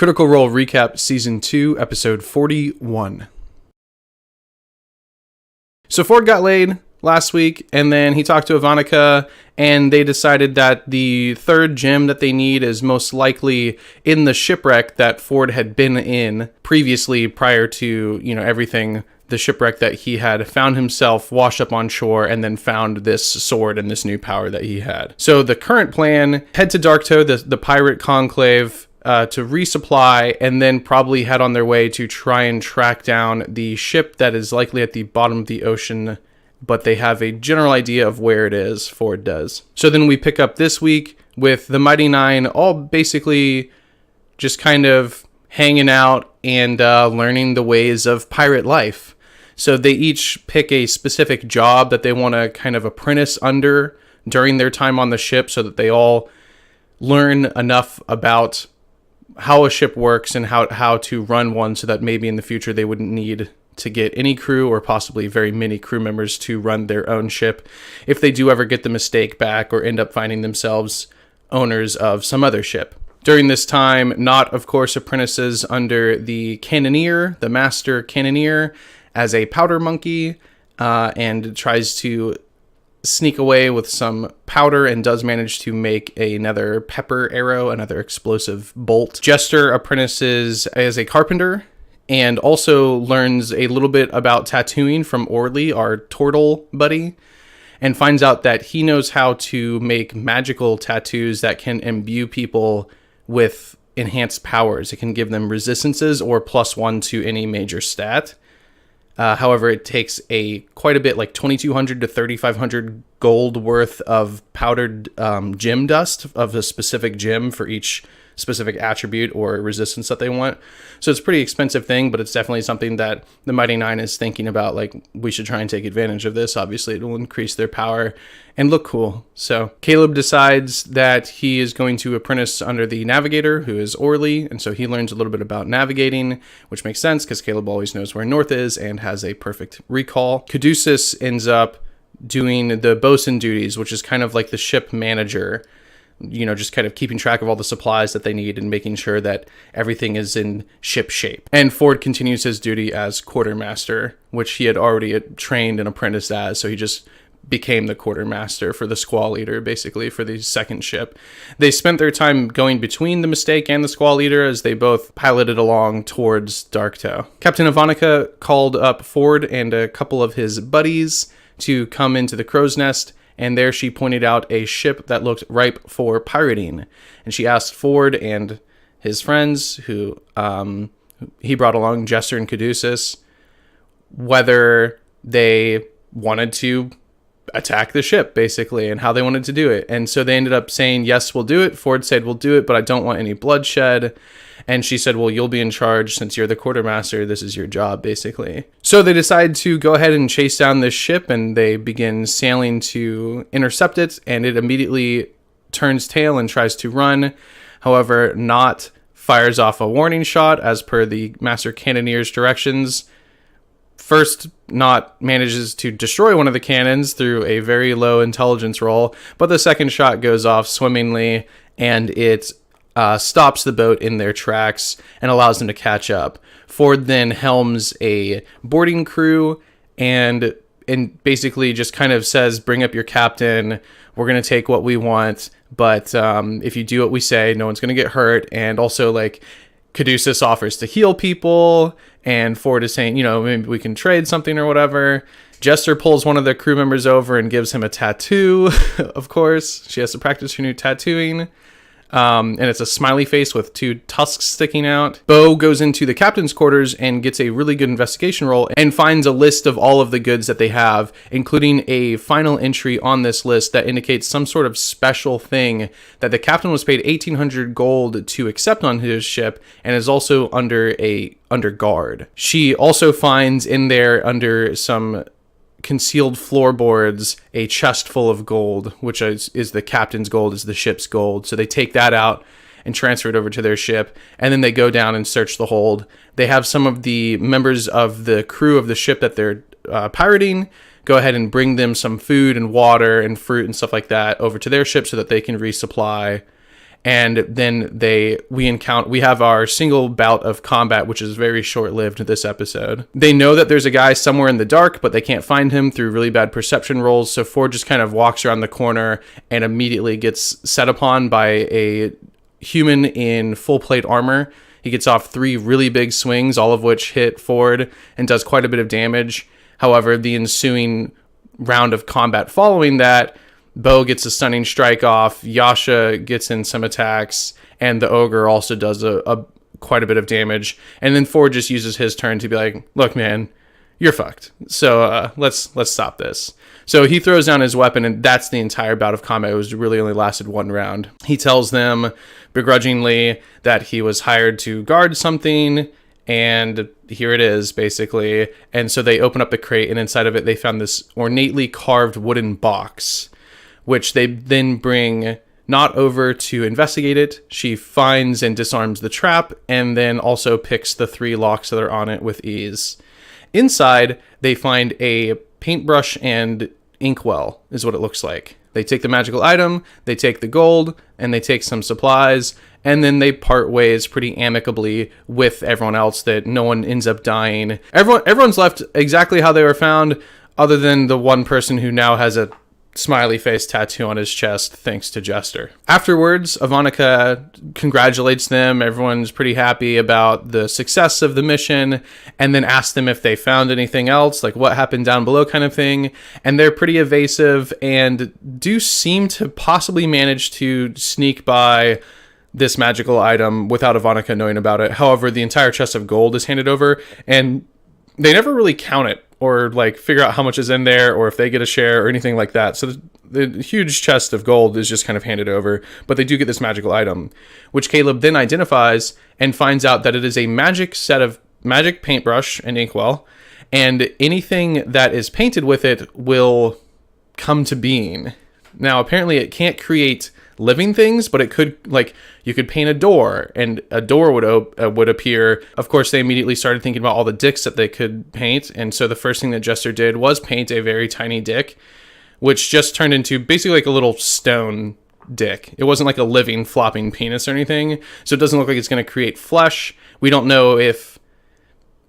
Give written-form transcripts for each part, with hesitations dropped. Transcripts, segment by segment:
Critical Role Recap Season 2, Episode 41. So Ford got laid last week, and then he talked to Ivanka, and they decided that the third gem that they need is most likely in the shipwreck that Ford had been in previously, prior to, everything, the shipwreck that he had found himself washed up on shore and then found this sword and this new power that he had. So the current plan, head to Darktow, the pirate conclave, to resupply, and then probably head on their way to try and track down the ship that is likely at the bottom of the ocean, but they have a general idea of where it is, Ford does. So then we pick up this week with the Mighty Nein all basically just kind of hanging out and learning the ways of pirate life. So they each pick a specific job that they want to kind of apprentice under during their time on the ship, so that they all learn enough about how a ship works and how to run one, so that maybe in the future they wouldn't need to get any crew, or possibly very many crew members, to run their own ship if they do ever get the mistake back or end up finding themselves owners of some other ship. During this time, Not, of course, apprentices under the cannoneer, the master cannoneer, as a powder monkey, and tries to sneak away with some powder, and does manage to make another pepper arrow, another explosive bolt. Jester apprentices as a carpenter, and also learns a little bit about tattooing from Orly, our turtle buddy, and finds out that he knows how to make magical tattoos that can imbue people with enhanced powers. It can give them resistances or +1 to any major stat. However, it takes quite a bit, like 2,200 to 3,500 gold worth of powdered gem dust of a specific gem for each specific attribute or resistance that they want. So it's a pretty expensive thing, but it's definitely something that the Mighty Nein is thinking about. Like, we should try and take advantage of this. Obviously, it will increase their power and look cool. So Caleb decides that he is going to apprentice under the navigator, who is Orly, and so he learns a little bit about navigating, which makes sense because Caleb always knows where north is and has a perfect recall. Caduceus ends up doing the bosun duties, which is kind of like the ship manager, just kind of keeping track of all the supplies that they need and making sure that everything is in ship shape. And Ford continues his duty as quartermaster, which he had already trained and apprenticed as, so he just became the quartermaster for the squall leader, basically, for the second ship. They spent their time going between the Mistake and the squall leader as they both piloted along towards Darktow. Captain Ivanka called up Ford and a couple of his buddies to come into the crow's nest, and there she pointed out a ship that looked ripe for pirating. And she asked Ford and his friends, who he brought along, Jester and Caduceus, whether they wanted to attack the ship, basically, and how they wanted to do it. And so they ended up saying, yes, we'll do it. Ford said, we'll do it, but I don't want any bloodshed. And she said, well, you'll be in charge since you're the quartermaster. This is your job, basically. So they decide to go ahead and chase down this ship, and they begin sailing to intercept it, and it immediately turns tail and tries to run. However, Not fires off a warning shot as per the master cannoneer's directions. First, Not manages to destroy one of the cannons through a very low intelligence roll, but the second shot goes off swimmingly, and it stops the boat in their tracks and allows them to catch up. Ford then helms a boarding crew and basically just kind of says, bring up your captain, we're going to take what we want, but if you do what we say, no one's going to get hurt. And also, like, Caduceus offers to heal people, and Ford is saying, maybe we can trade something or whatever. Jester pulls one of the crew members over and gives him a tattoo. Of course, she has to practice her new tattooing. And it's a smiley face with 2 tusks sticking out. Bo goes into the captain's quarters and gets a really good investigation roll and finds a list of all of the goods that they have, including a final entry on this list that indicates some sort of special thing that the captain was paid 1,800 gold to accept on his ship and is also under guard. She also finds in there, under some concealed floorboards, a chest full of gold, which is the captain's gold, is the ship's gold. So they take that out and transfer it over to their ship, and then they go down and search the hold. They have some of the members of the crew of the ship that they're pirating go ahead and bring them some food and water and fruit and stuff like that over to their ship so that they can resupply. And then we have our single bout of combat, which is very short-lived this episode. They know that there's a guy somewhere in the dark, but they can't find him through really bad perception rolls. So Ford just kind of walks around the corner and immediately gets set upon by a human in full plate armor. He gets off 3 really big swings, all of which hit Ford and does quite a bit of damage. However, the ensuing round of combat following that, Bo gets a stunning strike off, Yasha gets in some attacks, and the ogre also does a quite a bit of damage. And then Ford just uses his turn to be like, look, man, you're fucked. So let's stop this. So he throws down his weapon, and that's the entire bout of combat. It was really only lasted 1 round. He tells them begrudgingly that he was hired to guard something, and here it is, basically. And so they open up the crate, and inside of it, they found this ornately carved wooden box, which they then bring Not over to investigate it. She finds and disarms the trap, and then also picks the 3 locks that are on it with ease. Inside, they find a paintbrush and inkwell, is what it looks like. They take the magical item, they take the gold, and they take some supplies, and then they part ways pretty amicably with everyone else, that no one ends up dying. Everyone's left exactly how they were found, other than the one person who now has a smiley face tattoo on his chest, thanks to Jester. Afterwards, Ivanica congratulates them. Everyone's pretty happy about the success of the mission, and then asks them if they found anything else, like what happened down below kind of thing. And they're pretty evasive and do seem to possibly manage to sneak by this magical item without Ivanica knowing about it. However, the entire chest of gold is handed over, and they never really count it or like figure out how much is in there or if they get a share or anything like that. So the huge chest of gold is just kind of handed over, but they do get this magical item, which Caleb then identifies and finds out that it is a magic paintbrush and inkwell, and anything that is painted with it will come to being. Now, apparently it can't create living things, but it could, like, you could paint a door and a door would appear. Of course, they immediately started thinking about all the dicks that they could paint, and so the first thing that Jester did was paint a very tiny dick, which just turned into basically like a little stone dick. It wasn't like a living flopping penis or anything, so it doesn't look like it's going to create flesh. We don't know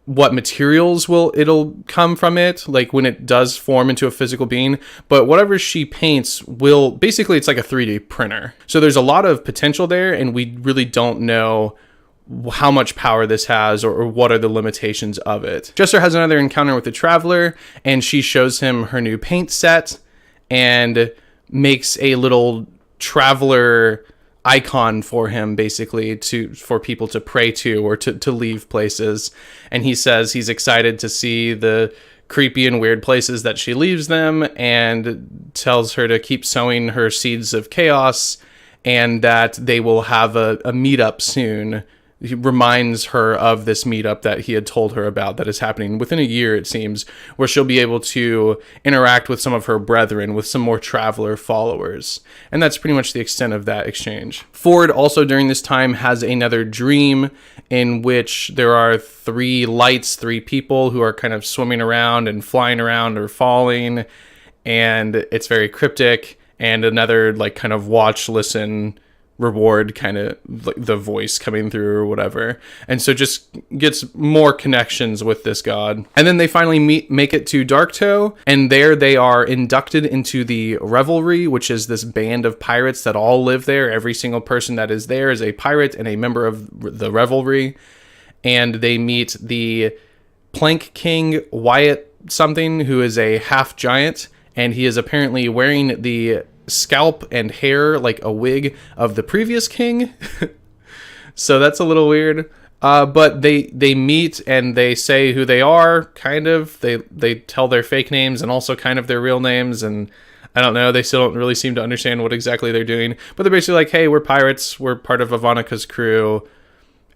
what materials it'll come from it, like when it does form into a physical being, but whatever she paints basically it's like a 3D printer. So there's a lot of potential there, and we really don't know how much power this has or what are the limitations of it. Jester has another encounter with the Traveler, and she shows him her new paint set and makes a little Traveler icon for him, basically for people to pray to or to leave places. And he says he's excited to see the creepy and weird places that she leaves them, and tells her to keep sowing her seeds of chaos, and that they will have a meetup soon. He reminds her of this meetup that he had told her about that is happening within a year, it seems, where she'll be able to interact with some of her brethren, with some more Traveler followers. And that's pretty much the extent of that exchange. Ford also during this time has another dream in which there are 3 lights, 3 people who are kind of swimming around and flying around or falling. And it's very cryptic, and another like kind of watch, listen, reward kind of like the voice coming through or whatever, and so just gets more connections with this god. And then they finally make it to Darktow, and there they are inducted into the Revelry, which is this band of pirates that all live there. Every single person that is there is a pirate and a member of the Revelry, and they meet the Plank King Wyatt something, who is a half giant, and he is apparently wearing the scalp and hair like a wig of the previous king. So that's a little weird, but they meet and they say who they are, kind of. They tell their fake names and also kind of their real names, and I don't know, they still don't really seem to understand what exactly they're doing, but they're basically like, hey, we're pirates, we're part of Ivanica's crew,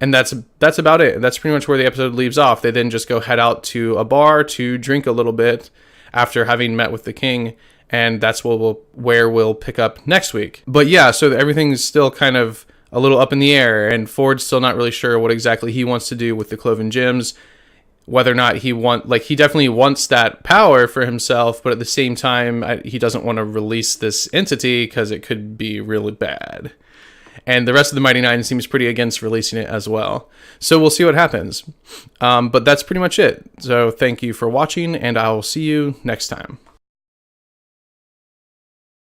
and that's about it. That's pretty much where the episode leaves off. They then just go head out to a bar to drink a little bit after having met with the king, and that's where we'll pick up next week. But yeah, so everything's still kind of a little up in the air, and Ford's still not really sure what exactly he wants to do with the Cloven Gems. Whether or not he definitely wants that power for himself, but at the same time, he doesn't want to release this entity because it could be really bad. And the rest of the Mighty Nein seems pretty against releasing it as well. So we'll see what happens. But that's pretty much it. So thank you for watching, and I'll see you next time.